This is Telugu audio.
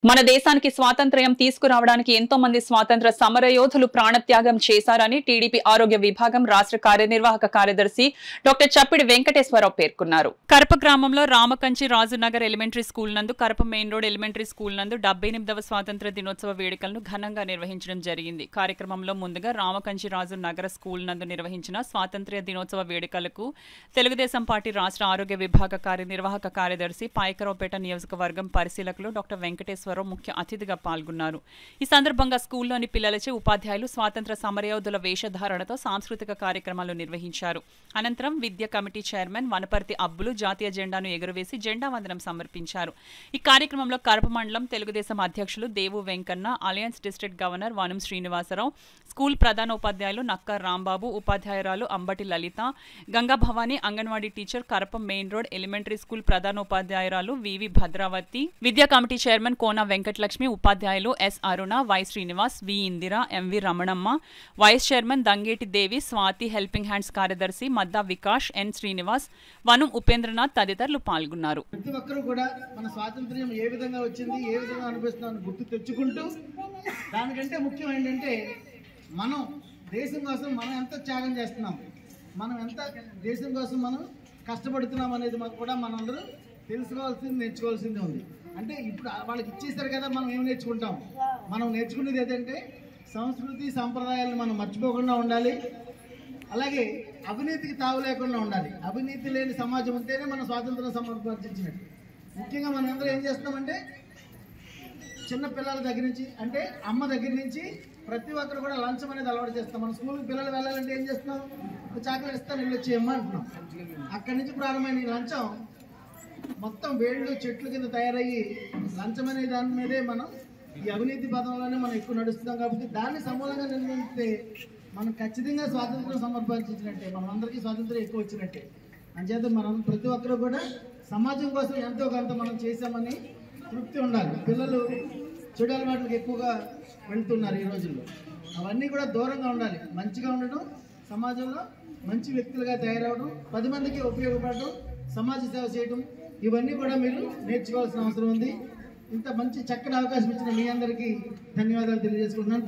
మన దేశానికి స్వాతంత్ర్యం తీసుకురావడానికి ఎంతో మంది స్వాతంత్ర సమరయోధులు ప్రాణత్యాగం చేశారని టీడీపీ ఆరోగ్య విభాగం రాష్ట్ర కార్యనిర్వాహక కార్యదర్శి డాక్టర్ చప్పిడి వెంకటేశ్వరరావు పేర్కొన్నారు. కరప గ్రామంలో రామకంచి రాజునగర్ ఎలిమెంటరీ స్కూల్ నందు, Karapa main road elementary school నందు 78వ స్వాతంత్ర దినోత్సవ వేడుకలను ఘనంగా నిర్వహించడం జరిగింది. కార్యక్రమంలో ముందుగా రామకంచి రాజు నగర స్కూల్ నందు నిర్వహించిన స్వాతంత్ర్య దినోత్సవ వేడుకలకు తెలుగుదేశం పార్టీ రాష్ట్ర ఆరోగ్య విభాగ కార్యనిర్వాహక కార్యదర్శి పాయకరావుపేట నియోజకవర్గం పరిశీలకులు డాక్టర్ వెంకటేశ్వరరావు ముఖ్య అతిథిగా పాల్గొన్నారు. ఈ సందర్భంగా స్కూల్లోని పిల్లలచే ఉపాధ్యాయులు స్వాతంత్ర సమరయోధుల వేషధారణతో సాంస్కృతిక కార్యక్రమాలు నిర్వహించారు. అనంతరం విద్యా కమిటీ చైర్మన్ వనపర్తి అబ్బులు జాతీయ జెండాను ఎగురవేసి జెండా వందనం సమర్పించారు. ఈ కార్యక్రమంలో కరప మండలం తెలుగుదేశం అధ్యక్షులు దేవు వెంకన్న, అలయన్స్ డిస్ట్రిక్ట్ గవర్నర్ వనం శ్రీనివాసరావు, స్కూల్ ప్రధానోపాధ్యాయులు నక్క రాంబాబు, ఉపాధ్యాయురాలు Ambati Lalitha, Ganga Bhavani, anganwadi teacher, Karapa main road elementary school ప్రధానోపాధ్యాయురాలు వివి భద్రావతి, విద్యా కమిటీ చైర్మన్ కోన వెంకటలక్ష్మి, ఉపాధ్యాయులు S Aruna, Y Srinivas, V Indira, MV Ramanamma, vice chairman Dangeti Devi, Swathi, helping hands కార్యదర్శి మద్దా వికాష్, ఎన్ శ్రీనివాస్, వనం ఉపేంద్రనాథ్ తదితరులు పాల్గొన్నారు. ప్రతి ఒక్కరూ కూడా మన స్వాతంత్ర్యం ఏ విధంగా వచ్చింది, ఏ విధంగా అనుభవిస్తున్నామని గుర్తు తెచ్చుకుంటూ, దానికంటే ముఖ్యం ఏంటంటే మనం దేశం కోసం మనం ఎంత త్యాగం చేస్తున్నాం, మనం ఎంత దేశం కోసం మనం కష్టపడుతున్నాం అనేది కూడా మనందరూ తెలుసుకోవాల్సింది, నేర్చుకోవాల్సింది ఉంది. అంటే ఇప్పుడు వాళ్ళకి ఇచ్చేస్తారు కదా, మనం ఏం నేర్చుకుంటాం? మనం నేర్చుకునేది ఏదంటే సంస్కృతి సంప్రదాయాలను మనం మర్చిపోకుండా ఉండాలి. అలాగే అవినీతికి తావు లేకుండా ఉండాలి. అవినీతి లేని సమాజం ఉంటేనే మనం స్వాతంత్రం సమర్పించినట్టు. ముఖ్యంగా మనం అందరూ ఏం చేస్తామంటే చిన్న పిల్లల దగ్గర నుంచి, అంటే అమ్మ దగ్గర నుంచి ప్రతి ఒక్కరు కూడా లంచం అనేది అలవాటు చేస్తాం. మన స్కూల్కి పిల్లలు వెళ్ళాలంటే ఏం చేస్తున్నాం? చాక్లెట్ ఇస్తాను, ఇల్లు వచ్చేయమ్మా అంటున్నాం. అక్కడి నుంచి ప్రారంభమైన ఈ లంచం మొత్తం వేళ్ళు చెట్లు కింద తయారయ్యి లంచం అనే దాని మీదే మనం ఈ అవినీతి పదంలోనే మనం ఎక్కువ నడుస్తున్నాం. కాబట్టి దాన్ని సమూలంగా నిర్వహిస్తే మనం ఖచ్చితంగా స్వాతంత్రం సమర్పించినట్టే, మనం అందరికీ స్వాతంత్రం ఎక్కువ వచ్చినట్టే. అంచేత మనం ప్రతి ఒక్కరు కూడా సమాజం కోసం ఎంతో కొంత మనం చేశామని తృప్తి ఉండాలి. పిల్లలు చెడు అలవాట్లకు ఎక్కువగా వెళ్తున్నారు ఈ రోజుల్లో. అవన్నీ కూడా దూరంగా ఉండాలి. మంచిగా ఉండడం, సమాజంలో మంచి వ్యక్తులుగా తయారవడం, 10 మందికి ఉపయోగపడడం, సమాజ సేవ చేయడం, ఇవన్నీ కూడా మీరు నేర్చుకోవాల్సిన అవసరం ఉంది. ఇంత మంచి చక్కటి అవకాశం ఇచ్చిన మీ అందరికీ ధన్యవాదాలు తెలియజేసుకుంటున్నాను.